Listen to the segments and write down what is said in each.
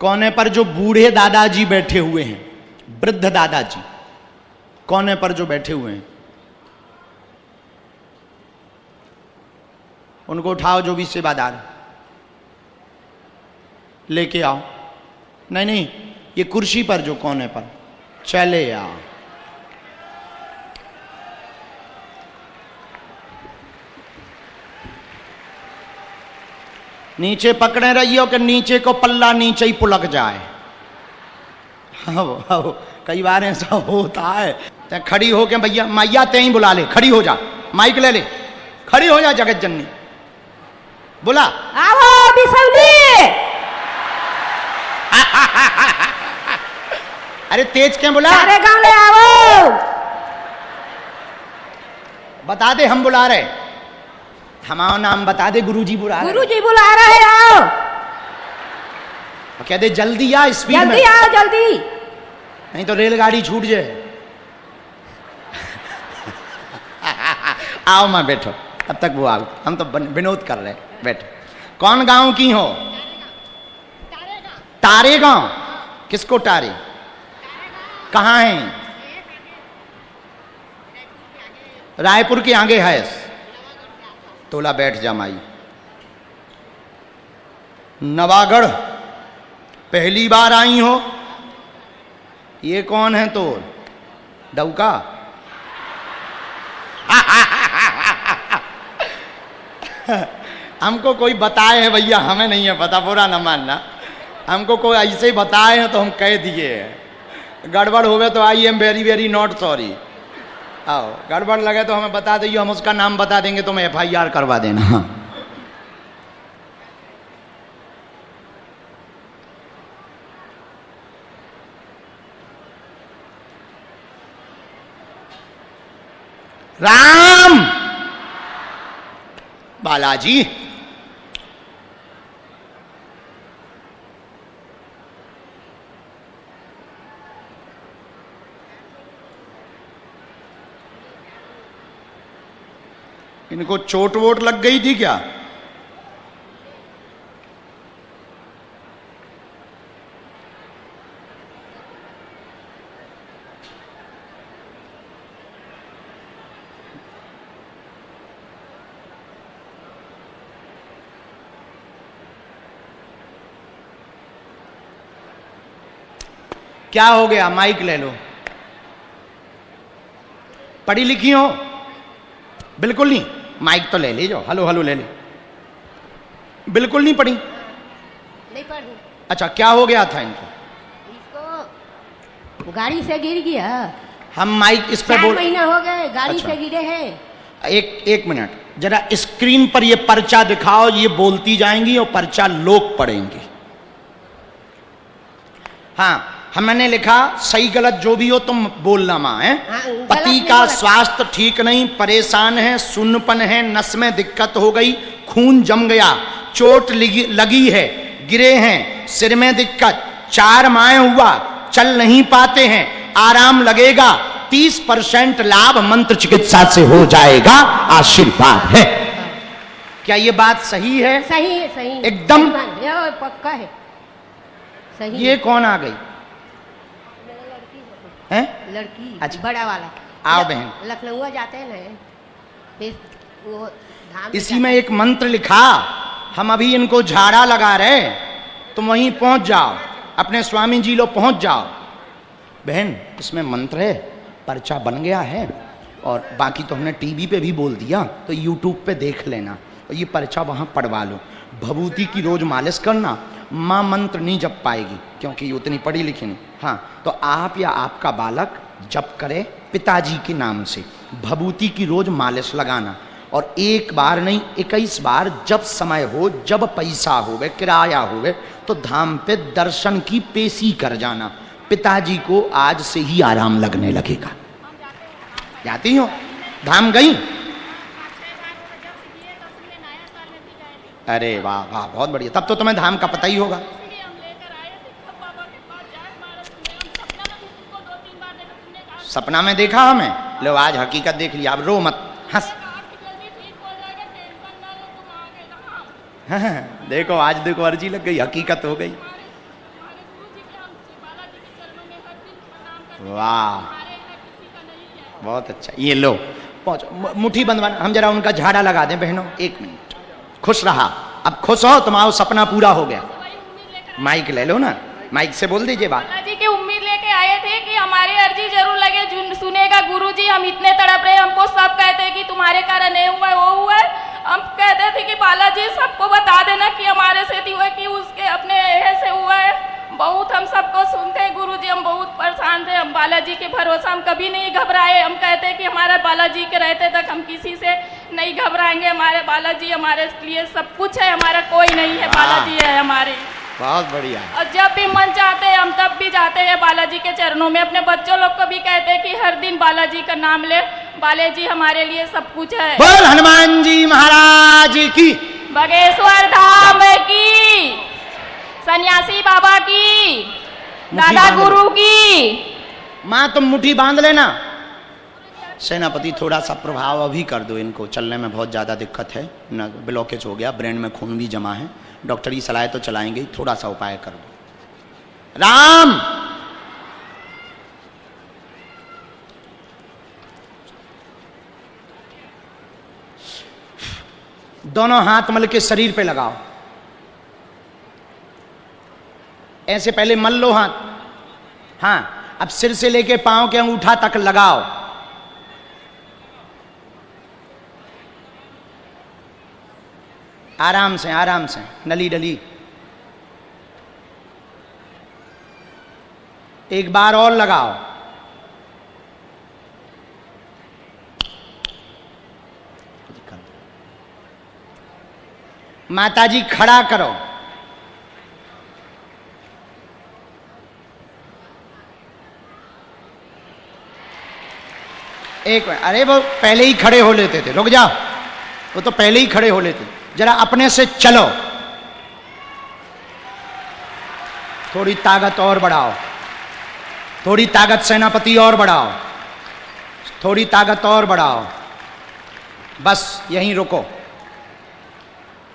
कोने पर जो बूढ़े दादाजी बैठे हुए हैं, वृद्ध दादाजी कोने पर जो बैठे हुए हैं, उनको उठाओ, जो भी सेवादार लेके आओ। नहीं नहीं, ये कुर्सी पर जो कोने पर, चले आओ। नीचे पकड़े रहियो कि नीचे को पल्ला नीचे ही पुलक जाए। हाँ, कई बार ऐसा होता है। ते खड़ी हो के भैया मैया ते ही बुला ले, खड़ी हो जा, माइक ले ले, खड़ी हो जा जगत जननी, बुला आओ बिसौली। अरे तेज क्या बुला, सारे गांव ले आओ। बता दे हम बुला रहे, हमारा नाम बता दे, गुरुजी बुला रहे। गुरुजी बुला रहे, आओ। कह दे जल्दी आ, स्पीड में जल्दी आओ, जल्दी, नहीं तो रेलगाड़ी छूट जाए। आओ मां बैठो, तब तक वो आओ, हम तो विनोद कर रहे, बैठो। कौन गांव की हो? तारे गांव। किसको तारे? कहाँ है? रायपुर के आगे है। तोला बैठ जा माई। नवागढ़ पहली बार आई हो? ये कौन है तो? डौका। हमको कोई बताए है भैया, हमें नहीं है पता, बुरा न मानना। हमको कोई ऐसे ही बताए हैं तो हम कह दिए हैं। गड़बड़ होवे तो I am very very not sorry. आओ, गड़बड़ लगे तो हमें बता दीजिए, हम उसका नाम बता देंगे, तो मैं FIR करवा देना। राम बालाजी, इनको चोट वोट लग गई थी क्या? क्या हो गया? माइक ले लो। पढ़ी लिखी हो? बिल्कुल नहीं। माइक तो ले ले जाओ, हलो हलो ले ले। बिल्कुल नहीं पढ़ी? नहीं पढ़ी। अच्छा, क्या हो गया था इनको? इसको गाड़ी से गिर गया। हम माइक इस पे 4 महीना हो गए गाड़ी अच्छा। से गिरे हैं। एक मिनट, जरा स्क्रीन पर ये पर्चा दिखाओ, ये बोलती जाएंगी और पर्चा लोग पढ़ेंगे। हाँ, हमने लिखा, सही गलत जो भी हो तुम बोलना मां है। पति का स्वास्थ्य ठीक नहीं, परेशान है, सुन्नपन है, नस में दिक्कत हो गई, खून जम गया, चोट लगी है, गिरे हैं, सिर में दिक्कत, 4 माह हुआ, चल नहीं पाते हैं, आराम लगेगा, 30% लाभ मंत्र चिकित्सा से हो जाएगा, आशीर्वाद है। क्या ये बात सही है? सही है, सही एकदम पक्का है, सही। ये कौन आ गई है? लड़की। अच्छा। बड़ा वाला। आओ बहन। लखनऊ जाते हैं ना, फिर वो धाम इसी में एक मंत्र लिखा, हम अभी इनको झाड़ा लगा रहे, तुम वहीं पहुंच जाओ, अपने स्वामी जी लो पहुंच जाओ। बहन, इसमें मंत्र है, पर्चा बन गया है, और बाकी तो हमने टीवी पे भी बोल दिया, तो यूट्यूब पे देख लेना, और ये पर्चा वहां पढ़वा लो। भभूति की रोज मालिश करना, माँ मंत्र नहीं जप पाएगी क्योंकि ये उतनी पढ़ी लिखी नहीं। हाँ, तो आप या आपका बालक जप करे पिताजी के नाम से, भभूति की रोज मालिश लगाना, और एक बार नहीं 21 बार, जब समय हो, जब पैसा होवे, किराया होवे, तो धाम पे दर्शन की पेशी कर जाना। पिताजी को आज से ही आराम लगने लगेगा। जाती हो? धाम गई? अरे वाह वाह, बहुत बढ़िया, तब तो तुम्हें धाम का पता ही होगा। सपना में देखा हमें, लो आज हकीकत देख लिया, अब रो मत, हंस। देखो आज देखो, अर्जी लग गई, हकीकत हो गई। वाह, बहुत अच्छा। ये लो पहुंचो, मुट्ठी बंधवाना। हम जरा उनका झाड़ा लगा दें बहनों, 1 मिनट। खुश रहा, अब खुश हो, तुम्हारा सपना पूरा हो गया। माइक ले लो ना, माइक से बोल दीजिए बात। बालाजी की उम्मीद लेके आए थे कि हमारी अर्जी जरूर लगे, सुनेगा गुरुजी, हम इतने तड़प रहे, हमको सब कहते हैं कि तुम्हारे कारण ये हुआ है, वो हुआ है। हम कहते थे कि बालाजी सबको बता देना कि हमारे से हुआ, कि उसके अपने ऐसे हुआ है। बहुत हम सबको सुनते हैं गुरुजी, हम बहुत परेशान थे। हम बालाजी के भरोसा हम कभी नहीं घबराए। हम कहते हैं कि हमारे बालाजी के रहते तक हम किसी से नहीं घबराएंगे। हमारे बालाजी हमारे लिए सब कुछ है, हमारा कोई नहीं है, बालाजी है हमारे। बहुत बढ़िया। और जब भी मन चाहते हैं हम तब भी जाते हैं बालाजी के चरणों में। अपने बच्चों लोग को भी कहते हैं कि हर दिन बालाजी का नाम ले, बालाजी हमारे लिए सब कुछ है। बोल हनुमान जी महाराज की, बागेश्वर धाम की, सन्यासी बाबा की, दादा गुरु की। माँ तुम मुट्ठी बांध लेना। सेनापति थोड़ा सा प्रभाव अभी कर दो, इनको चलने में बहुत ज़्यादा दिक्कत है ना, ब्लॉकेज हो गया, ब्रेन में खून भी जमा है, डॉक्टरी सलाह तो चलाएंगे, थोड़ा सा उपाय कर दो। राम दोनों हाथ मल के शरीर पे लगाओ, ऐसे पहले मल लो हाथ। हाँ, अब सिर से लेके पांव के अंगूठा तक लगाओ। आराम से, आराम से, नली डली। एक बार और लगाओ। माताजी खड़ा करो। एक मिनट, अरे वो पहले ही खड़े हो लेते थे, रुक जाओ, वो तो पहले ही खड़े हो लेते। जरा अपने से चलो, थोड़ी ताकत और बढ़ाओ, थोड़ी ताकत सेनापति और बढ़ाओ, थोड़ी ताकत और बढ़ाओ, बस यहीं रुको।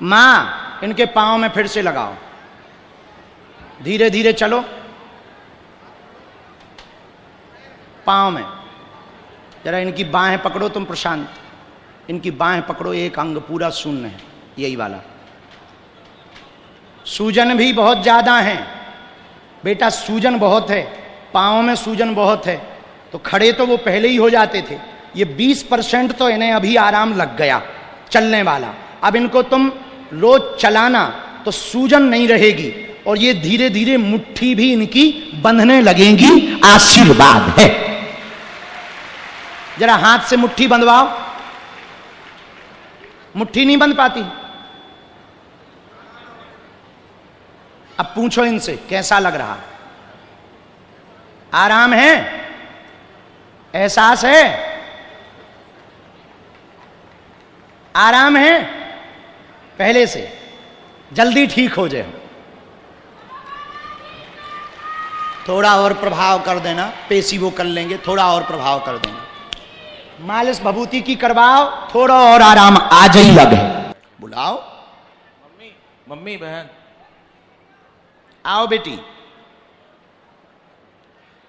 मां इनके पांव में फिर से लगाओ, धीरे धीरे चलो, पांव में जरा इनकी बाहें पकड़ो तुम प्रशांत, इनकी बाहें पकड़ो, एक अंग पूरा शून्य है, यही वाला। सूजन भी बहुत ज्यादा है बेटा, सूजन बहुत है, पाँव में सूजन बहुत है, तो खड़े तो वो पहले ही हो जाते थे, ये 20% तो इन्हें अभी आराम लग गया चलने वाला। अब इनको तुम रोज चलाना तो सूजन नहीं रहेगी, और ये धीरे धीरे मुट्ठी भी इनकी बंधने लगेगी, आशीर्वाद है। जरा हाथ से मुट्ठी बंधवाओ, मुट्ठी नहीं बंध पाती। अब पूछो इनसे कैसा लग रहा, आराम है, एहसास है, आराम है पहले से, जल्दी ठीक हो जाए। थोड़ा और प्रभाव कर देना, पेशी वो कर लेंगे, थोड़ा और प्रभाव कर देना, मालिश भभूति की करवाओ, थोड़ा और आराम आ जाई लगे। बुलाओ मम्मी, मम्मी बहन, आओ बेटी।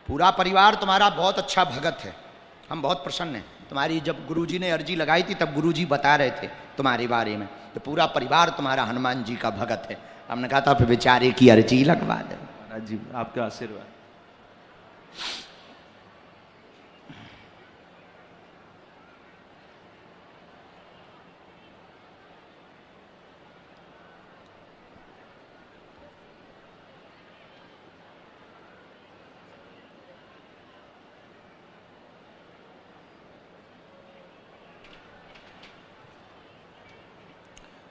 पूरा परिवार तुम्हारा बहुत अच्छा भगत है, हम बहुत प्रसन्न हैं। तुम्हारी जब गुरुजी ने अर्जी लगाई थी तब गुरुजी बता रहे थे तुम्हारे बारे में, तो पूरा परिवार तुम्हारा हनुमान जी का भगत है। हमने कहा था फिर बेचारे की अर्जी लगवा दे। महाराज जी आपका आशीर्वाद।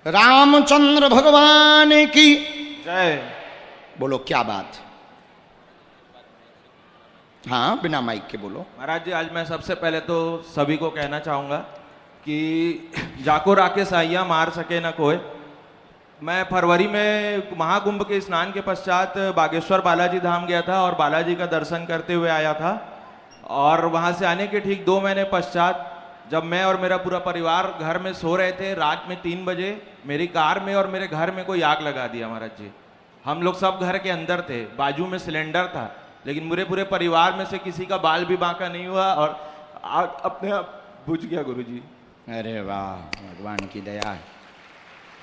रामचंद्र भगवान की जय। बोलो क्या बात। हाँ बिना माइक के बोलो। महाराज जी आज मैं सबसे पहले तो सभी को कहना चाहूँगा कि जाको राके साइया मार सके न कोई। मैं फरवरी में महाकुंभ के स्नान के पश्चात बागेश्वर बालाजी धाम गया था और बालाजी का दर्शन करते हुए आया था, और वहाँ से आने के ठीक 2 महीने पश्चात जब मैं और मेरा पूरा परिवार घर में सो रहे थे, रात में 3 बजे मेरी कार में और मेरे घर में कोई आग लगा दिया महाराज जी। हम लोग सब घर के अंदर थे, बाजू में सिलेंडर था, लेकिन मेरे पूरे परिवार में से किसी का बाल भी बांका नहीं हुआ और आग अपने आप बुझ गया गुरुजी। अरे वाह, भगवान की दया है,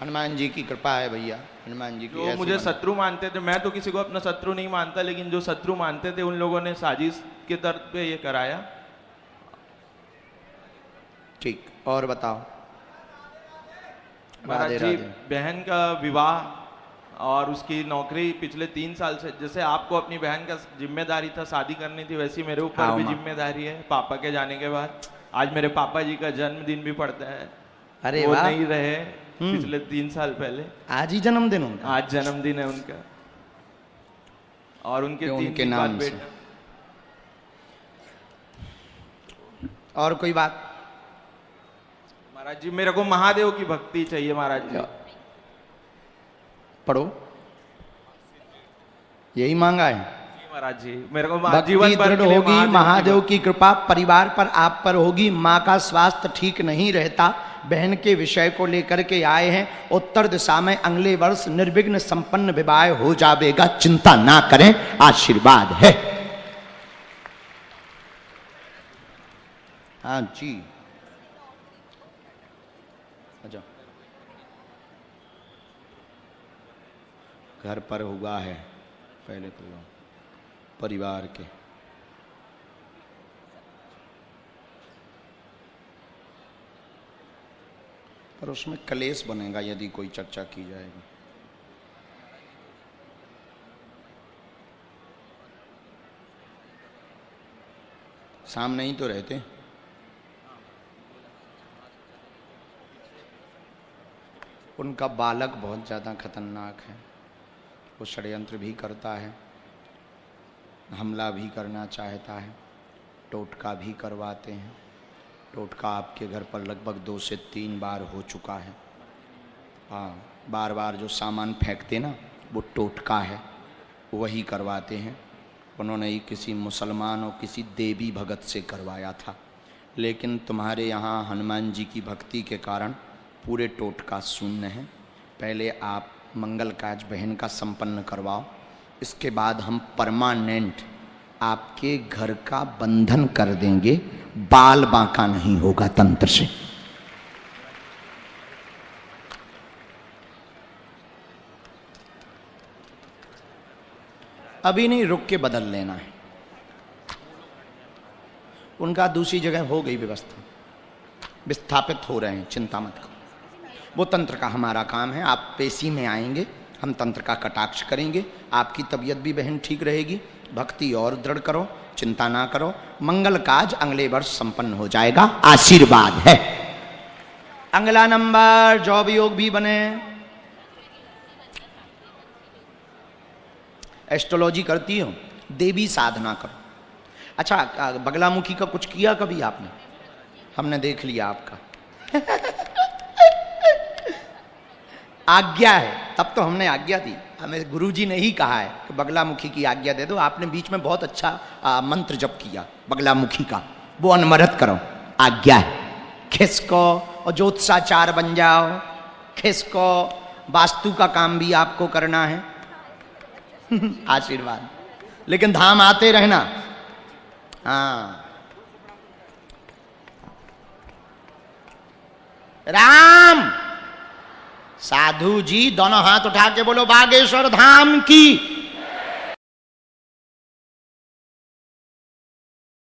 हनुमान जी की कृपा है भैया, हनुमान जी की। जो मुझे शत्रु मानते थे, मैं तो किसी को अपना शत्रु नहीं मानता, लेकिन जो शत्रु मानते थे उन लोगों ने साजिश के तर्ज पे ये कराया। ठीक, और बताओ। महाराज राधे जी, राधे। बहन का विवाह और उसकी नौकरी पिछले 3 साल से, जैसे आपको अपनी बहन का जिम्मेदारी था शादी करनी थी, वैसी मेरे ऊपर हाँ, भी माँ। जिम्मेदारी है पापा के जाने के बाद। आज मेरे पापा जी का जन्मदिन भी पड़ता है, अरे वो वाह, नहीं रहे पिछले 3 साल पहले। आज ही जन्मदिन उनका? आज जन्मदिन है उनका और उनके क्यों, 3 उनके दिन बाद नाम से? बेटा। और कोई बात? महाराज जी, मेरे को महादेव की भक्ति चाहिए महाराज जी। पढ़ो, यही मांगा है। जी महाराज जी, मेरे को भक्ति जीवन भर दृढ़ के लिए होगी, महादेव की की कृपा परिवार पर आप पर होगी। माँ का स्वास्थ्य ठीक नहीं रहता, बहन के विषय को लेकर के आए हैं। उत्तर दिशा में अगले वर्ष निर्विघ्न संपन्न विवाह हो जाएगा, चिंता ना करें, आशीर्वाद है। हाँ जी, अच्छा, घर पर हुआ है पहले तो परिवार के। पर उसमें कलेश बनेगा यदि कोई चर्चा की जाएगी। सामने ही तो रहते। उनका बालक बहुत ज़्यादा खतरनाक है, वो षड्यंत्र भी करता है, हमला भी करना चाहता है, टोटका भी करवाते हैं। टोटका आपके घर पर लगभग 2 से 3 बार हो चुका है। हाँ, बार बार जो सामान फेंकते ना, वो टोटका है, वही करवाते हैं। उन्होंने ही किसी मुसलमान और किसी देवी भगत से करवाया था, लेकिन तुम्हारे यहाँ हनुमान जी की भक्ति के कारण पूरे टोटका शून्य है। पहले आप मंगल काज बहन का संपन्न करवाओ, इसके बाद हम परमानेंट आपके घर का बंधन कर देंगे, बाल बांका नहीं होगा तंत्र से। अभी नहीं, रुक के बदल लेना है। उनका दूसरी जगह हो गई व्यवस्था, विस्थापित हो रहे हैं, चिंता मत करो। वो तंत्र का हमारा काम है। आप पेशी में आएंगे, हम तंत्र का कटाक्ष करेंगे, आपकी तबीयत भी बहन ठीक रहेगी। भक्ति और दृढ़ करो, चिंता ना करो, मंगल काज अगले वर्ष संपन्न हो जाएगा, आशीर्वाद है। अगला नंबर, जॉब योग भी बने। एस्ट्रोलॉजी करती हो, देवी साधना करो। अच्छा, बगलामुखी का कुछ किया कभी आपने? हमने देख लिया आपका। आज्ञा है, तब तो हमने आज्ञा दी। हमें गुरुजी ने ही कहा है कि बगलामुखी की आज्ञा दे दो। आपने बीच में बहुत अच्छा मंत्र जप किया बगलामुखी का, वो अनवरत करो, आज्ञा है। खिसको और ज्योतिषाचार बन जाओ, खिसको, वास्तु का काम भी आपको करना है। आशीर्वाद, लेकिन धाम आते रहना। हाँ, राम साधु जी दोनों हाथ उठा के बोलो बागेश्वर धाम की